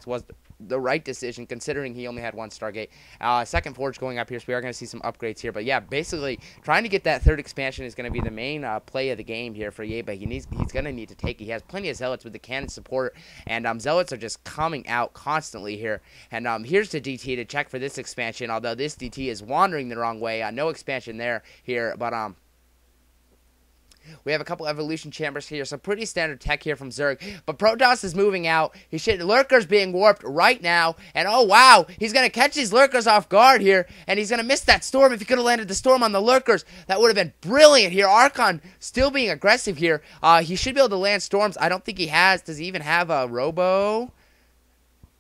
was the right decision considering he only had one Stargate. Second Forge going up here, so we are going to see some upgrades here. But yeah, basically trying to get that third expansion is going to be the main play of the game here for Yayba. He's going to need to take it. He has plenty of Zealots with the cannon support, and Zealots are just coming out constantly here. And here's the DT to check for this expansion, although this DT is wandering the wrong way. No expansion there here, but we have a couple evolution chambers here, so pretty standard tech here from Zerg. But Protoss is moving out. Lurkers being warped right now. And oh wow, he's going to catch these Lurkers off guard here. And he's going to miss that Storm. If he could have landed the Storm on the Lurkers, that would have been brilliant here. Archon still being aggressive here. He should be able to land Storms. I don't think he has. Does he even have a Robo?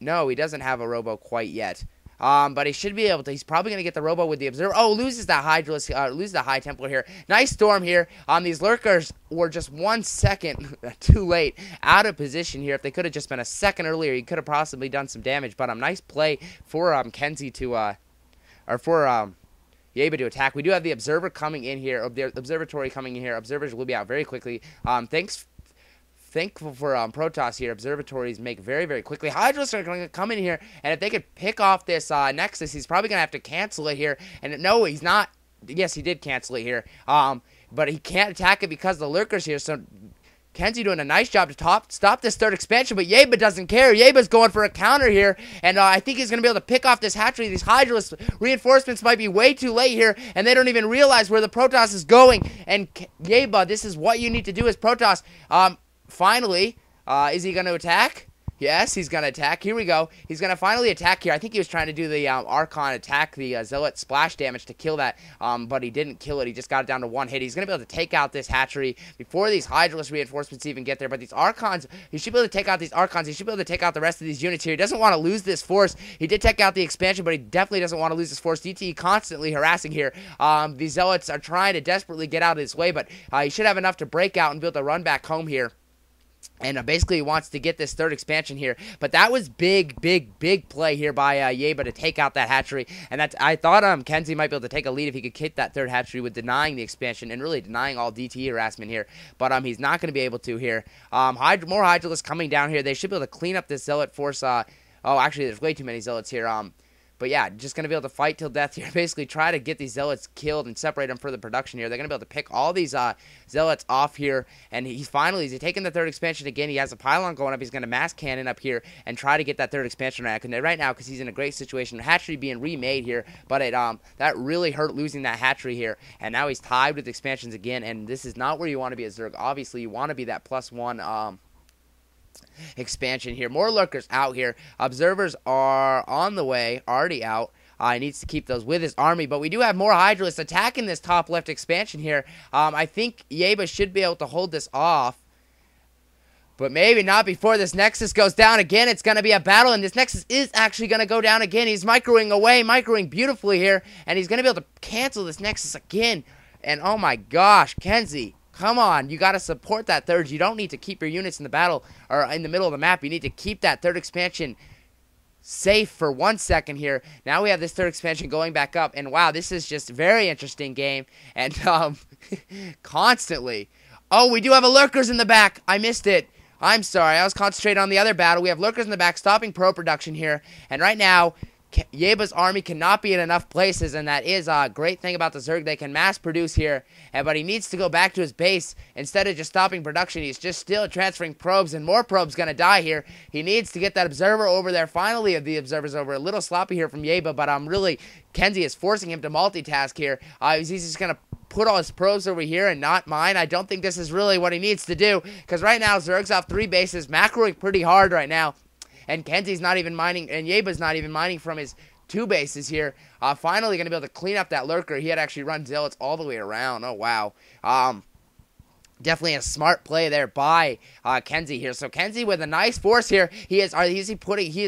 No, he doesn't have a Robo quite yet. But he should be able to. He's probably going to get the Robo with the Observer. Oh, loses the Hydralisk, loses the High Templar here. Nice Storm here. These Lurkers were just 1 second too late, out of position here. If they could have just been a second earlier, he could have possibly done some damage. But nice play for Kenzy to, or for Yayba to attack. We do have the Observer coming in here, or the Observatory coming in here. Observers will be out very quickly. Thankful for Protoss here. Observatories make very, very quickly. Hydralisks are going to come in here, and if they could pick off this Nexus, he's probably going to have to cancel it here. And no, he's not. Yes, he did cancel it here. But he can't attack it because of the Lurkers here. So Kenzy doing a nice job to stop this third expansion, but Yayba doesn't care. Yayba's going for a counter here, and I think he's going to be able to pick off this hatchery. These Hydralisk reinforcements might be way too late here, and they don't even realize where the Protoss is going. And Yayba, this is what you need to do as Protoss. Finally, is he going to attack? Yes, he's going to attack. Here we go. He's going to finally attack here. I think he was trying to do the Archon attack, the Zealot splash damage to kill that, but he didn't kill it. He just got it down to one hit. He's going to be able to take out this hatchery before these Hydralisk reinforcements even get there, but these Archons, he should be able to take out these Archons. He should be able to take out the rest of these units here. He doesn't want to lose this force. He did take out the expansion, but he definitely doesn't want to lose this force. DT constantly harassing here. These Zealots are trying to desperately get out of his way, but he should have enough to break out and be able to run back home here. And basically he wants to get this third expansion here. But that was big play here by Yayba to take out that hatchery. And that's, I thought Kenzy might be able to take a lead if he could hit that third hatchery with denying the expansion and really denying all DT harassment here. But he's not going to be able to here. More Hydralisks coming down here. They should be able to clean up this Zealot force. Oh, actually, there's way too many Zealots here. But yeah, just going to be able to fight till death here. Basically try to get these Zealots killed and separate them for the production here. They're going to be able to pick all these Zealots off here. And he's taking the third expansion again. He has a pylon going up. He's going to mass cannon up here and try to get that third expansion right now because he's in a great situation. Hatchery being remade here. But that really hurt losing that hatchery here. And now he's tied with expansions again. And this is not where you want to be as Zerg. Obviously, you want to be that +1 expansion here. More Lurkers out here. Observers are on the way, already out. He needs to keep those with his army, but we do have more Hydralisks attacking this top left expansion here. I think Yayba should be able to hold this off, but maybe not before this Nexus goes down again. It's going to be a battle, and this Nexus is actually going to go down again. He's microing beautifully here, and he's going to be able to cancel this Nexus again. And oh my gosh, Kenzy, come on, you got to support that third. You don't need to keep your units in the battle or in the middle of the map. You need to keep that third expansion safe for 1 second here. Now we have this third expansion going back up, and wow, this is just a very interesting game. And constantly. Oh, we do have a Lurkers in the back. I missed it. I'm sorry. I was concentrating on the other battle. We have Lurkers in the back stopping pro production here. And right now, Yayba's army cannot be in enough places, and that is a great thing about the Zerg. They can mass produce here, but he needs to go back to his base. Instead of just stopping production, he's just still transferring probes, and more probes going to die here. He needs to get that Observer over there. Finally, the Observer's over. A little sloppy here from Yayba, but really, Kenzy is forcing him to multitask here. He's just going to put all his probes over here and not mine. I don't think this is really what he needs to do, because right now, Zerg's off 3 bases, macroing pretty hard right now. And Kenzy's not even mining, and Yayba's not even mining from his 2 bases here. Finally going to be able to clean up that Lurker. He had actually run Zealots all the way around. Oh, wow. Definitely a smart play there by Kenzy here. So Kenzy with a nice force here. He is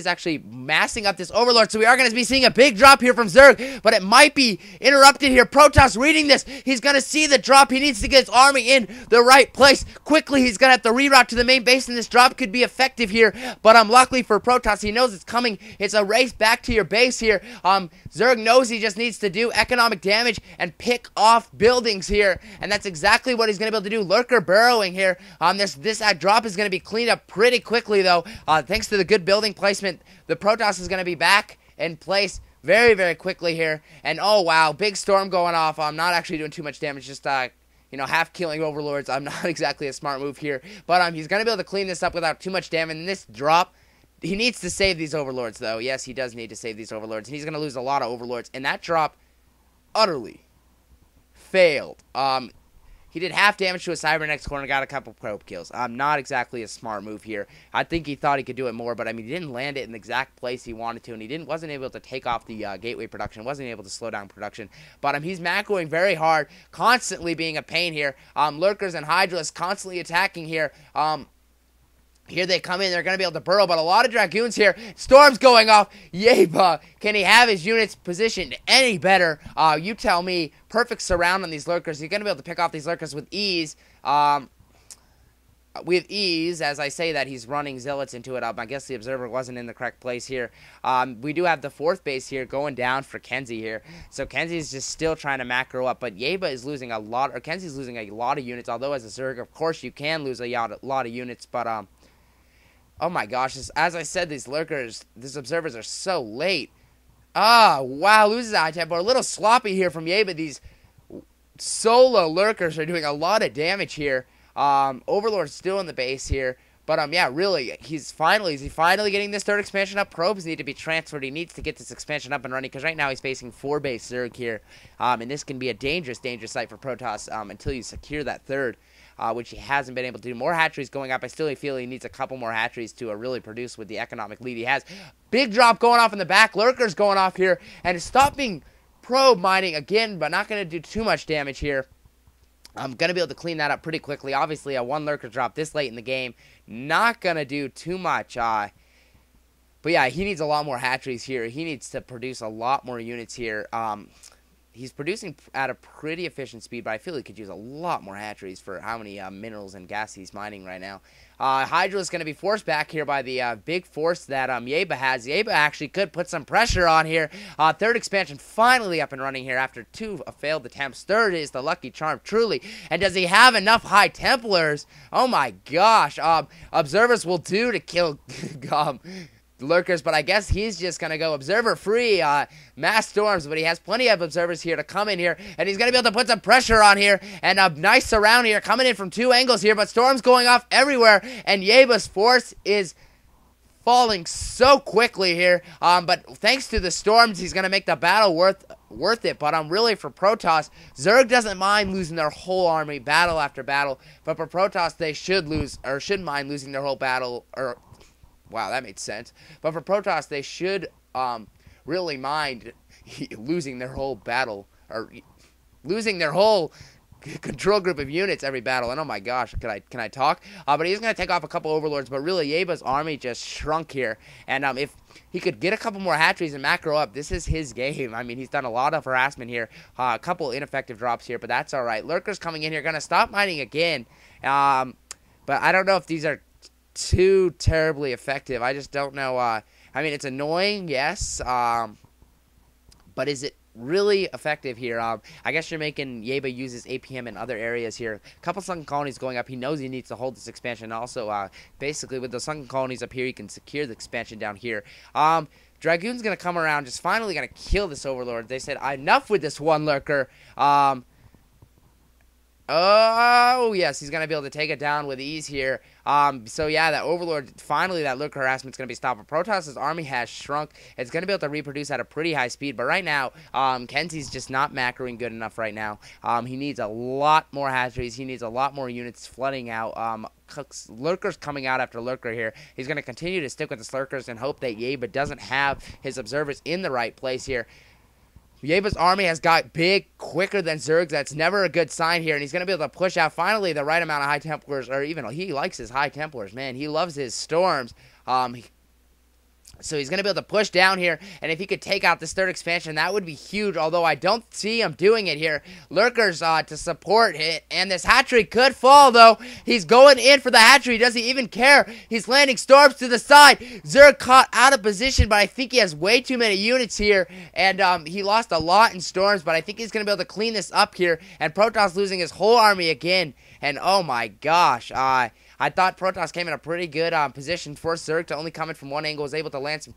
actually massing up this Overlord. So we are going to be seeing a big drop here from Zerg, but it might be interrupted here. Protoss reading this. He's going to see the drop. He needs to get his army in the right place quickly. He's going to have to reroute to the main base, and this drop could be effective here. But luckily for Protoss, he knows it's coming. It's a race back to your base here. Zerg knows he just needs to do economic damage and pick off buildings here, and that's exactly what he's going to be able to do. lurker burrowing here. This drop is going to be cleaned up pretty quickly, though. Thanks to the good building placement, the Protoss is going to be back in place very, very quickly here. And oh wow, big storm going off. I'm not actually doing too much damage, just half killing overlords. I'm not exactly a smart move here, but he's going to be able to clean this up without too much damage. And this drop, he needs to save these overlords, though. Yes, he does need to save these overlords, and he's going to lose a lot of overlords. And that drop utterly failed. He did half damage to a Cybernex corner, got a couple probe kills. Not exactly a smart move here. I think he thought he could do it more, but he didn't land it in the exact place he wanted to, and he wasn't able to take off the gateway production, wasn't able to slow down production. But he's macroing very hard, constantly being a pain here. Lurkers and Hydralisks constantly attacking here. Here they come in. They're going to be able to burrow, but a lot of Dragoons here. Storm's going off. Yayba, can he have his units positioned any better? You tell me. Perfect surround on these Lurkers. He's going to be able to pick off these Lurkers with ease. As I say that, he's running Zealots into it. I guess the Observer wasn't in the correct place here. We do have the 4th base here going down for Kenzy here. So Kenzy's just still trying to macro up, but Yayba is losing a lot, or Kenzy's losing a lot of units, although as a Zerg, of course, you can lose a lot of units, but oh my gosh, as I said, these Observers are so late. Wow, loses a high tempo. A little sloppy here from Yayba. These solo Lurkers are doing a lot of damage here. Overlord's still in the base here. But, yeah, really, is he finally getting this 3rd expansion up? Probes need to be transferred. He needs to get this expansion up and running, because right now he's facing 4-base Zerg here. And this can be a dangerous, dangerous site for Protoss until you secure that 3rd. Which he hasn't been able to do. More hatcheries going up. I still feel he needs a couple more hatcheries to really produce with the economic lead he has. Big drop going off in the back. Lurkers going off here. And stopping probe mining again, but not going to do too much damage here. I'm going to be able to clean that up pretty quickly. Obviously, a 1 lurker drop this late in the game. Not going to do too much. But yeah, he needs a lot more hatcheries here. He needs to produce a lot more units here. He's producing at a pretty efficient speed, but I feel he could use a lot more hatcheries for how many minerals and gas he's mining right now. Hydra is going to be forced back here by the big force that Yayba has. Yayba actually could put some pressure on here. 3rd expansion finally up and running here after 2 failed attempts. 3rd is the lucky charm, truly. And does he have enough High Templars? Oh my gosh. Observers will do to kill Lurkers, but I guess he's just going to go Observer free, mass storms, but he has plenty of Observers here to come in here, and he's going to be able to put some pressure on here, and a nice surround here, coming in from 2 angles here, but storms going off everywhere, and Yayba's force is falling so quickly here, but thanks to the storms, he's going to make the battle worth it, but really for Protoss, Zerg doesn't mind losing their whole army, battle after battle, but for Protoss, they should mind losing their whole battle, wow, that made sense. But for Protoss, they should really mind losing their whole battle, or losing their whole control group of units every battle. And oh my gosh, can I talk? But he's going to take off a couple overlords, but really Yayba's army just shrunk here. And if he could get a couple more hatcheries and macro up, this is his game. I mean, he's done a lot of harassment here, a couple ineffective drops here, but that's all right. Lurkers coming in here, going to stop mining again. But I don't know if these are too terribly effective. I just don't know. I mean, it's annoying, yes, but is it really effective here? I guess you're making Yayba uses APM in other areas here. A couple sunken colonies going up. He knows he needs to hold this expansion. Also, basically, with the sunken colonies up here, he can secure the expansion down here. Dragoon's going to come around, just finally going to kill this Overlord. They said, enough with this 1 lurker. Oh, yes, he's going to be able to take it down with ease here. So, yeah, that Overlord, finally that lurker harassment's going to be stopped. But Protoss's army has shrunk. It's going to be able to reproduce at a pretty high speed. But right now, Kenzy's just not macroing good enough right now. He needs a lot more hatcheries. He needs a lot more units flooding out. Lurkers coming out after Lurker here. He's going to continue to stick with his Lurkers and hope that Yayba doesn't have his Observers in the right place here. Yayba's army has got big quicker than Zerg's. That's never a good sign here, and he's going to be able to push out finally the right amount of High Templars, or even he likes his High Templars, man. He loves his storms. So he's going to be able to push down here, and if he could take out this 3rd expansion, that would be huge, although I don't see him doing it here. Lurkers to support it, and this hatchery could fall, though. He's going in for the hatchery. Does he even care? He's landing storms to the side. Zerg caught out of position, but I think he has way too many units here, and he lost a lot in storms, but I think he's going to be able to clean this up here, and Protoss losing his whole army again. And oh my gosh, I thought Protoss came in a pretty good position for Zerg to only come in from one angle, was able to land some